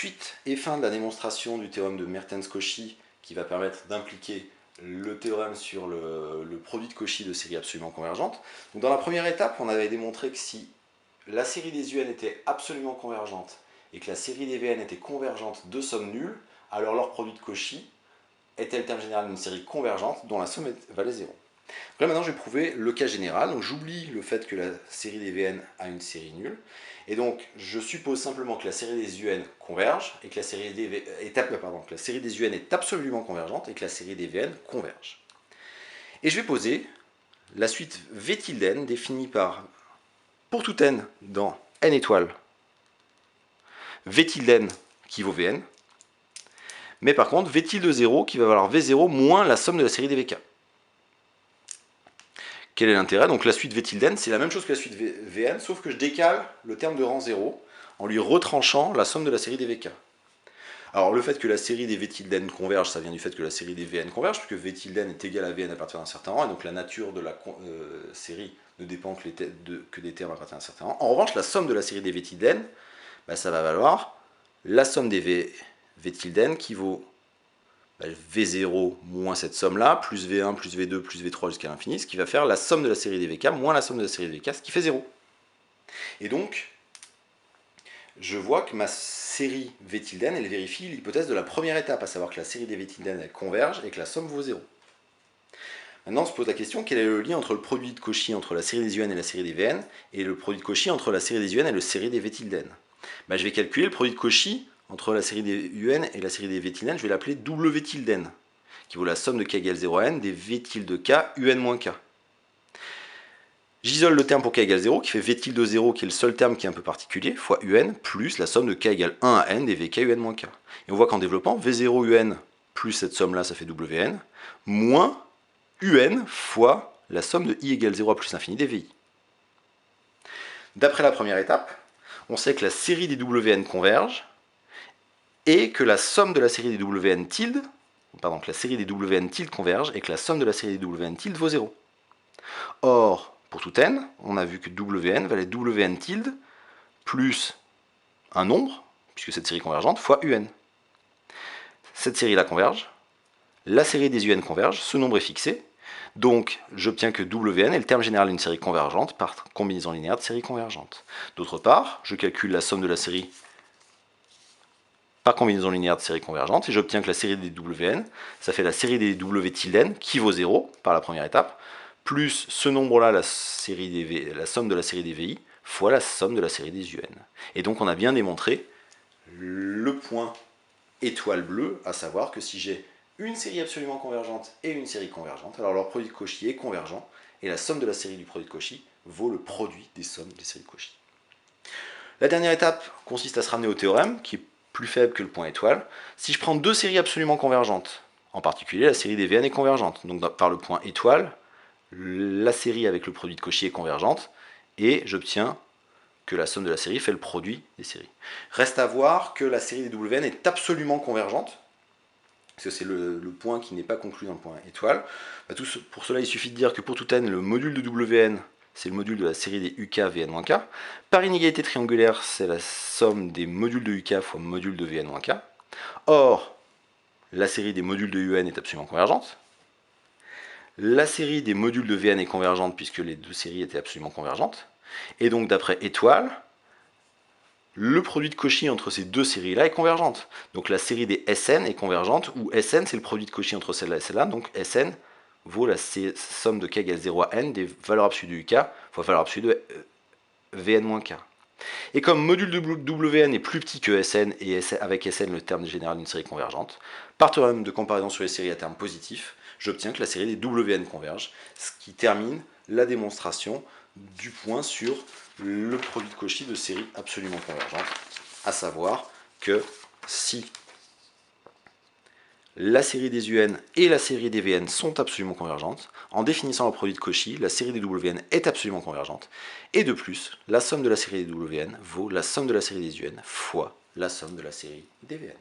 Suite et fin de la démonstration du théorème de Mertens-Cauchy qui va permettre d'impliquer le théorème sur le produit de Cauchy de séries absolument convergentes. Donc dans la première étape, on avait démontré que si la série des UN était absolument convergente et que la série des Vn était convergente de somme nulle, alors leur produit de Cauchy était le terme général d'une série convergente dont la somme valait 0. Donc là maintenant je vais prouver le cas général, donc j'oublie le fait que la série des Vn a une série nulle, et donc je suppose simplement que la série des UN converge, et que la série des, que la série des UN est absolument convergente, et que la série des Vn converge. Et je vais poser la suite V tilde n définie par, pour tout n dans n étoiles, V tilde n qui vaut Vn, mais par contre V tilde 0 qui va valoir V0 moins la somme de la série des Vk. Quel est l'intérêt? Donc la suite V tilde n, c'est la même chose que la suite Vn, sauf que je décale le terme de rang 0 en lui retranchant la somme de la série des Vk. Alors le fait que la série des V tilde n converge, ça vient du fait que la série des Vn converge, puisque V tilde n est égal à Vn à partir d'un certain rang, et donc la nature de la série ne dépend que des termes à partir d'un certain rang. En revanche, la somme de la série des V tilde n, bah, ça va valoir la somme des V tilde n qui vaut V0 moins cette somme-là, plus V1, plus V2, plus V3 jusqu'à l'infini, ce qui va faire la somme de la série des Vk moins la somme de la série des Vk, ce qui fait 0. Et donc, je vois que ma série V tilde n, elle vérifie l'hypothèse de la première étape, à savoir que la série des V tilde n, elle converge et que la somme vaut 0. Maintenant, on se pose la question, quel est le lien entre le produit de Cauchy entre la série des UN et la série des Vn, et le produit de Cauchy entre la série des UN et la série des V tilde n? Je vais calculer le produit de Cauchy entre la série des UN et la série des V tilde n, je vais l'appeler W tilde n, qui vaut la somme de k égale 0 à n des V tilde k UN moins k. J'isole le terme pour k égale 0, qui fait V tilde 0, qui est le seul terme qui est un peu particulier, fois UN, plus la somme de k égale 1 à n des Vk UN moins k. Et on voit qu'en développant, V0 UN plus cette somme-là, ça fait Wn, moins UN fois la somme de i égale 0 à plus l'infini des Vi. D'après la première étape, on sait que la série des Wn converge, et que la somme de la série des Wn tilde, que la série des Wn tilde converge, et que la somme de la série des Wn tilde vaut 0. Or, pour tout n, on a vu que Wn valait Wn tilde plus un nombre, puisque cette série est convergente, fois Un. Cette série-là converge, la série des UN converge, ce nombre est fixé, donc j'obtiens que Wn est le terme général d'une série convergente par combinaison linéaire de séries convergentes. D'autre part, je calcule la somme de la série par combinaison linéaire de séries convergentes, et j'obtiens que la série des Wn, ça fait la série des W tilde n, qui vaut 0 par la première étape, plus ce nombre-là, la somme de la série des VI, fois la somme de la série des UN. Et donc on a bien démontré le point étoile bleue, à savoir que si j'ai une série absolument convergente et une série convergente, alors leur produit de Cauchy est convergent, et la somme de la série du produit de Cauchy vaut le produit des sommes des séries de Cauchy. La dernière étape consiste à se ramener au théorème, qui est plus faible que le point étoile. Si je prends deux séries absolument convergentes, en particulier la série des Vn est convergente, donc par le point étoile, la série avec le produit de Cauchy est convergente, et j'obtiens que la somme de la série fait le produit des séries. Reste à voir que la série des Wn est absolument convergente, parce que c'est le point qui n'est pas conclu dans le point étoile. Pour cela, il suffit de dire que pour tout n, le module de Wn, c'est le module de la série des UK Vn-k. Par inégalité triangulaire, c'est la somme des modules de UK fois module de Vn-k. Or, la série des modules de Un est absolument convergente. La série des modules de Vn est convergente puisque les deux séries étaient absolument convergentes. Et donc, d'après étoile, le produit de Cauchy entre ces deux séries-là est convergente. Donc la série des Sn est convergente, où Sn c'est le produit de Cauchy entre celle-là et celle-là, donc Sn vaut la somme de k égale 0 à n des valeurs absolues de UK fois valeur absolue de Vn-k. Et comme module de Wn est plus petit que Sn, et avec Sn le terme général d'une série convergente, par théorème de comparaison sur les séries à terme positif, j'obtiens que la série des Wn converge, ce qui termine la démonstration du point sur le produit de Cauchy de séries absolument convergentes, à savoir que si la série des UN et la série des Vn sont absolument convergentes, en définissant le produit de Cauchy, la série des Wn est absolument convergente, et de plus, la somme de la série des Wn vaut la somme de la série des UN fois la somme de la série des Vn.